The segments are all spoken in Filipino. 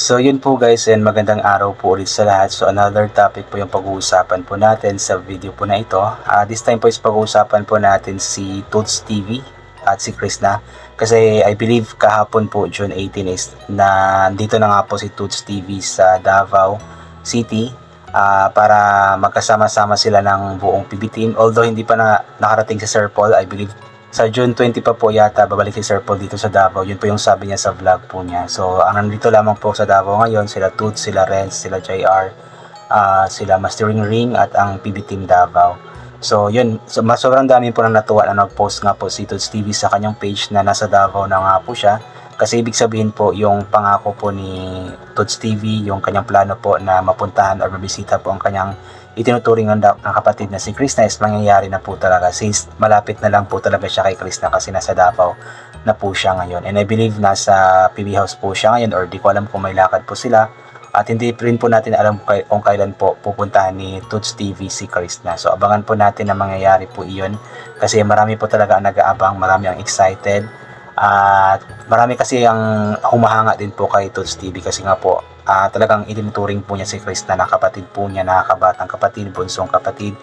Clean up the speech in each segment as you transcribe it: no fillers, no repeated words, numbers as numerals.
So yun po guys, and magandang araw po ulit sa lahat. So another topic po yung pag-uusapan po natin sa video po na ito. This time po is pag-uusapan po natin si Toots TV at si Krishna. Kasi I believe kahapon po June 18 is na dito na nga po si Toots TV sa Davao City para magkasama-sama sila ng buong PB team. Although hindi pa nakarating si Sir Paul, I believe sa June 20 pa po yata babalik si Sir Paul dito sa Davao. Yun po yung sabi niya sa vlog po niya. So ang nandito lamang po sa Davao ngayon sila Toots, sila Renz, sila JR, sila Mastering Ring at ang PB Team Davao. So yun, so, sobrang dami po nang natuwa na nag-post nga po si Toots TV sa kanyang page na nasa Davao na nga po siya. Kasi ibig sabihin po yung pangako po ni Toots TV, yung kanyang plano po na mapuntahan or mabisita po ang kanyang itinuturing ng kapatid na si Krishna is mangyayari na po talaga since malapit na lang po talaga siya kay Krishna kasi nasa Davao na po siya ngayon. And I believe nasa PB House po siya ngayon or di ko alam kung may lakad po sila. At hindi rin po natin alam kung kailan po pupuntahan ni Toots TV si Krishna. So abangan po natin na mangyayari po iyon kasi marami po talaga ang nag-aabang, marami ang excited. At marami kasi ang humahanga din po kay Toots TV kasi nga po talagang itinuturing po niya si Krishna na kapatid po niya, nakakabatang kapatid, bunsong kapatid.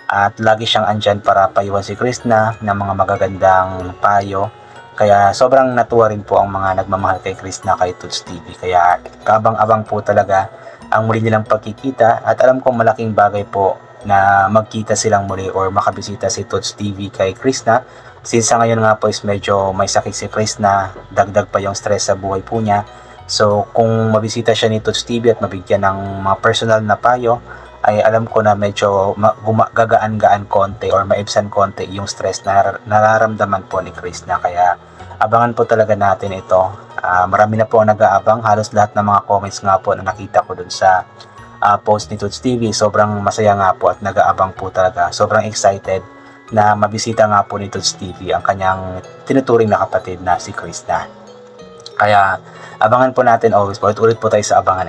At lagi siyang andyan para payuhan si Krishna ng mga magagandang payo. Kaya sobrang natuwa rin po ang mga nagmamahal kay Krishna kay Toots TV. Kaya kabang-abang po talaga ang muli nilang pagkikita. At alam kong malaking bagay po na magkita silang muli or makabisita si Toots TV kay Krishna. Since sa ngayon nga po is medyo may sakit si Krishna, dagdag pa yung stress sa buhay po niya. So kung mabisita siya ni Toots TV at mabigyan ng mga personal na payo, ay alam ko na medyo gagaan-gaan konti or maibsan konti yung stress na nararamdaman po ni Krishna. Kaya abangan po talaga natin ito. Marami na po ang nag-aabang, halos lahat ng mga comments nga po na nakita ko dun sa post ni Toots TV. Sobrang masaya nga po at nag-aabang po talaga. Sobrang excited na mabisita nga po ni Toots TV ang kanyang tinuturing na kapatid na si Krishna. Kaya abangan po natin always po. Ulit po tayo sa abangan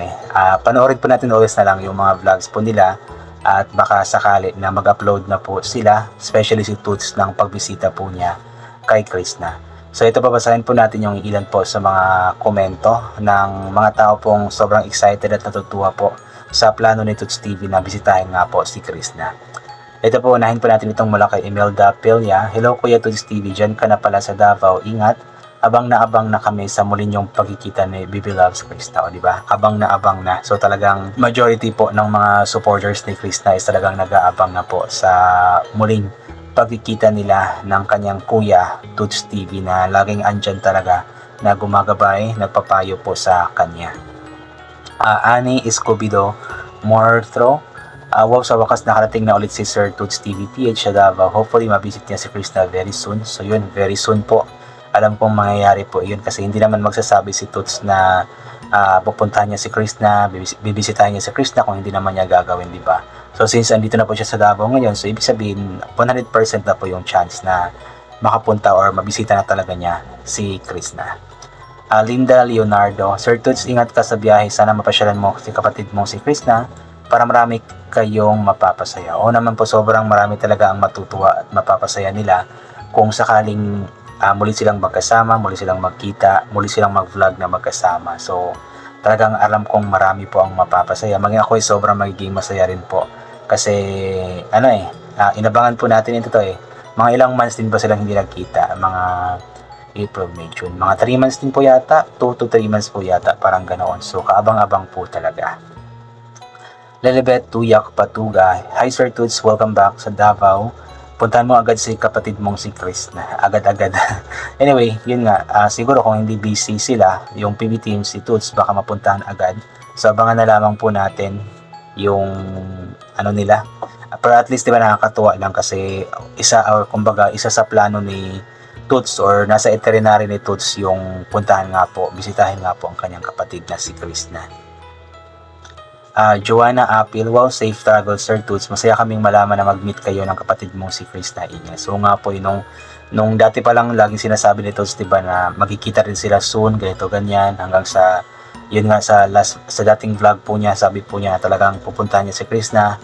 panoorin po natin always na lang yung mga vlogs po nila at baka sakali na mag-upload na po sila, especially si Toots ng pagbisita po niya kay Krishna. So ito babasahin po natin yung ilan po sa mga komento ng mga tao pong sobrang excited at natutuwa po sa plano ni Toots TV na bisitahin nga po si Krishna. Ito po, unahin po natin itong mula kay Imelda Pilya. Hello Kuya Toots TV, dyan ka na pala sa Davao, ingat. Abang na kami sa muli niyong pagkikita ni Bibi Loves Krishna, o diba? Abang na. So talagang majority po ng mga supporters ni Krishna is talagang nag-aabang na po sa muling pagkikita nila ng kanyang kuya Toots TV na laging andyan talaga na gumagabay, nagpapayo po sa kanya. Ani Escobido Mortro, wow, sa wakas nakarating na ulit si Sir Toots TV PH sa Davao. Hopefully mabisit niya si Krishna very soon. So yun, very soon po. Alam kong mangyayari po yun kasi hindi naman magsasabi si Toots na pupuntahan niya si Krishna, bibisitahin niya si Krishna kung hindi naman niya gagawin, di ba? So since andito na po siya sa Davao ngayon, so ibig sabihin 100% na po yung chance na makapunta or mabisita na talaga niya si Krishna. Linda Leonardo, Sir Toots, ingat ka sa biyahe. Sana mapasyalan mo si kapatid mong si Krishna para marami kayong mapapasaya. O naman po, sobrang marami talaga ang matutuwa at mapapasaya nila kung sakaling muli silang magkasama, muli silang magkita, muli silang mag-vlog na magkasama. So talagang alam kong marami po ang mapapasaya. Maging ako ay sobrang magiging masaya rin po. Kasi inabangan po natin ito mga ilang months din ba silang hindi nagkita? Mga April, May, June. Mga 3 months din po yata. 2 to 3 months po yata. Parang ganoon. So kaabang-abang po talaga. Lelebet Tuyak Patuga. Hi Sir Toots, welcome back sa Davao. Puntahan mo agad si kapatid mong si Krishna. Agad-agad. Anyway, yun nga. Siguro kung hindi busy sila, yung PB team, si Toots, baka mapuntahan agad. So abangan na lamang po natin yung nila. Pero at least diba nakakatuwa lang kasi isa sa plano ni Toots or nasa itinerary ni Toots yung puntahan nga po, bisitahin nga po ang kanyang kapatid na si Krishna. Joanna Apil, wow, safe travel Sir Toots. Masaya kaming malaman na mag-meet kayo ng kapatid mong si Krishna Ines. So nga po, nung dati pa lang laging sinasabi ni Toots, diba, na magkikita rin sila soon, ganito, ganyan, hanggang sa, yun nga, sa dating vlog po niya, sabi po niya talagang pupuntahan niya si Krishna,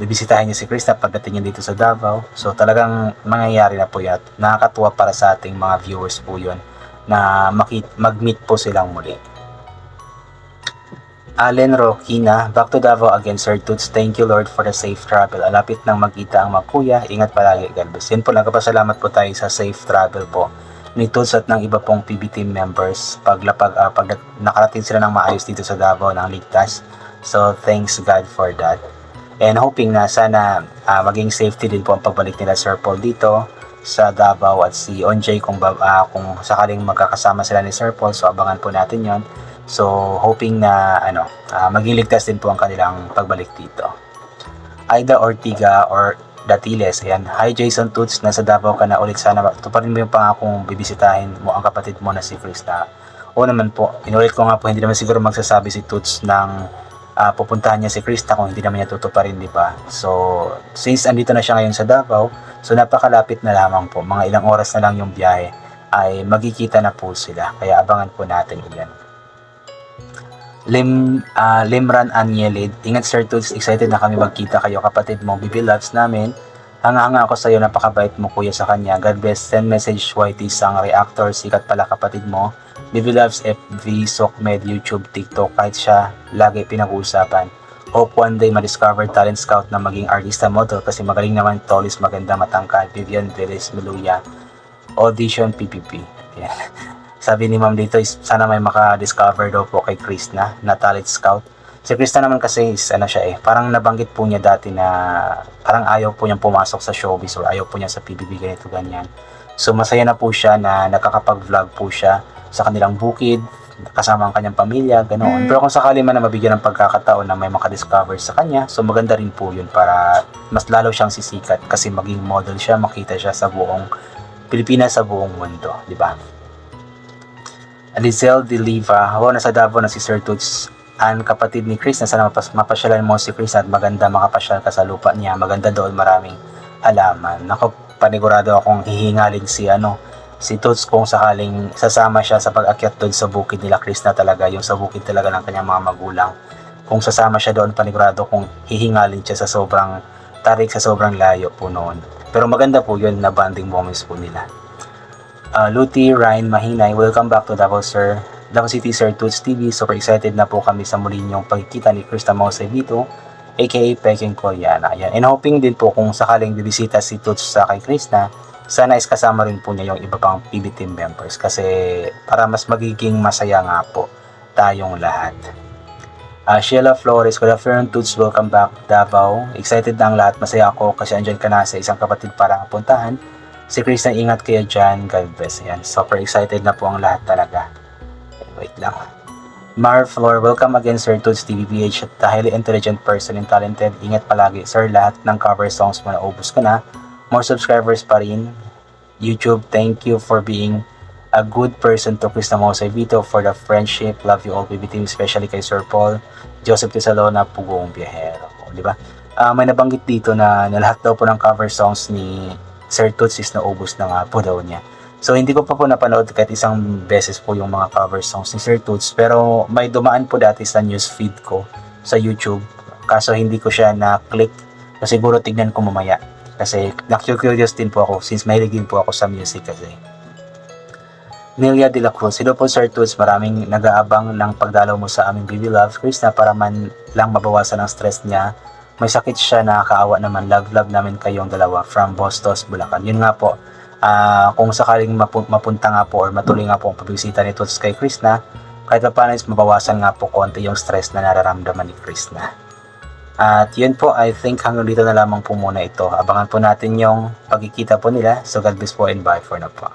bibisitahin niya si Krishna pagdating niya dito sa Davao. So talagang mangyayari na po yan. Nakakatuwa para sa ating mga viewers po yun, na mag-meet po silang muli. Allen Roquina, back to Davao again, Sir Toots. Thank you, Lord, for the safe travel. Alapit nang magkita ang magkuya. Ingat palagi, God bless. Yan po, nagpapasalamat po tayo sa safe travel po ni Toots at ng iba pong PB team members pag nakarating sila ng maayos dito sa Davao ng ligtas. So, thanks God for that. And hoping na sana maging safety din po ang pagbalik nila Sir Paul dito sa Davao at si Onjay kung sakaling magkakasama sila ni Sir Paul. So, abangan po natin yon. So, hoping na maging ligtas din po ang kanilang pagbalik dito. Aida Ortiga or Datiles, ayan. Hi Jason Toots, nasa Davao ka na ulit. Sana tuparin mo yung pangakong bibisitahin mo ang kapatid mo na si Krista. O naman po, inulit ko nga po, hindi naman siguro magsasabi si Toots ng pupuntahan niya si Krista kung hindi naman niya tutuparin, di ba? So, since andito na siya ngayon sa Davao, so napakalapit na lamang po. Mga ilang oras na lang yung biyahe ay magkikita na po sila. Kaya abangan po natin iyan. Limran Anyelid, ingat Sir Toots, excited na kami magkita kayo kapatid mo, Bibi loves namin. Hanga-hanga ako sa iyo, napakabait mo kuya sa kanya. God bless. Send message YT sang reactor, sikat pala kapatid mo. Bibi loves FV, Sokmed, YouTube, TikTok, kahit siya lagi pinag-uusapan. Hope one day ma-discover talent scout na maging artista model kasi magaling naman, tolis, maganda, matangkad. Vivian Velez Meluya, audition PPP. Yeah. Sabi ni ma'am dito is sana may maka-discover daw po kay Chris na talent scout. Si Krista naman kasi is parang nabanggit po niya dati na parang ayaw po niyang pumasok sa showbiz or ayaw po niya sa PBB ganito ganyan. So masaya na po siya na nakakapag-vlog po siya sa kanilang bukid kasama ang kanyang pamilya, ganoon. Pero kung sakali man na mabigyan ng pagkakataon na may maka-discover sa kanya, so maganda rin po yun para mas lalo siyang sisikat kasi maging model siya, makita siya sa buong Pilipinas, sa buong mundo, di ba? Lizelle De Liva, nasa Davao na si Sir Toots, ang kapatid ni Chris, na sana mapasyalan mo si Chris at maganda makapasyal ka sa lupa niya. Maganda doon, maraming halaman. Nako, panigurado akong hihingalin si Toots kung sakaling sasama siya sa pag-akyat doon sa bukid nila Chris na talaga, yung sa bukid talaga ng kanyang mga magulang. Kung sasama siya doon, panigurado kung hihingalin siya sa sobrang tarik, sa sobrang layo po noon. Pero maganda po yun na bonding moments po nila. Luty Ryan Mahinay, welcome back to Davao City Sir Toots TV. Super excited na po kami sa muli niyong pagkikita ni Krista Mausebito aka Peking Koreana. Ayan. And hoping din po kung sakaling bibisita si Toots sa kay Krista, sana is kasama rin po niya yung iba pang PB team members kasi para mas magiging masaya nga po tayong lahat. Sheila Flores, good afternoon Toots, welcome back Davao. Excited na ang lahat, masaya ako kasi andyan ka na sa isang kapatid para puntahan. Si Krista, ingat kayo dyan. God bless. Ayan. Super excited na po ang lahat talaga. Wait lang. Mar Flor, welcome again Sir Toots TVPH at the highly intelligent person and talented. Ingat palagi. Sir, lahat ng cover songs mo na ubos ko na. More subscribers pa rin. YouTube, thank you for being a good person to Krista Mausebito for the friendship. Love you all, BB team, especially kay Sir Paul, Joseph Tisalona, Pugong Biyahero. Di ba? May nabanggit dito na lahat daw po ng cover songs ni Sir Toots is naubos na nga po daw niya. So hindi ko pa po napanood kahit isang beses po yung mga cover songs ni Sir Toots, pero may dumaan po dati sa news feed ko sa YouTube, kaso hindi ko siya na-click, so siguro tignan ko mamaya kasi na-curious din po ako since mahilig din po ako sa music kasi. Nelia De La Cruz, hello po Sir Toots, maraming nag-aabang ng pagdalaw mo sa aming Baby Love Chris na para man lang mabawasan ang stress niya. May sakit siya, nakakaawa naman. Love namin kayong dalawa from Bostos, Bulacan. Yun nga po, kung sakaling mapunta nga po or matuloy nga po ang pagbisita ni Toots kay Krista, kahit pa paano is mabawasan nga po konti yung stress na nararamdaman ni Krista. At yun po, I think hanggang dito na lamang po muna ito. Abangan po natin yung pagkikita po nila. So God bless po and bye for now po.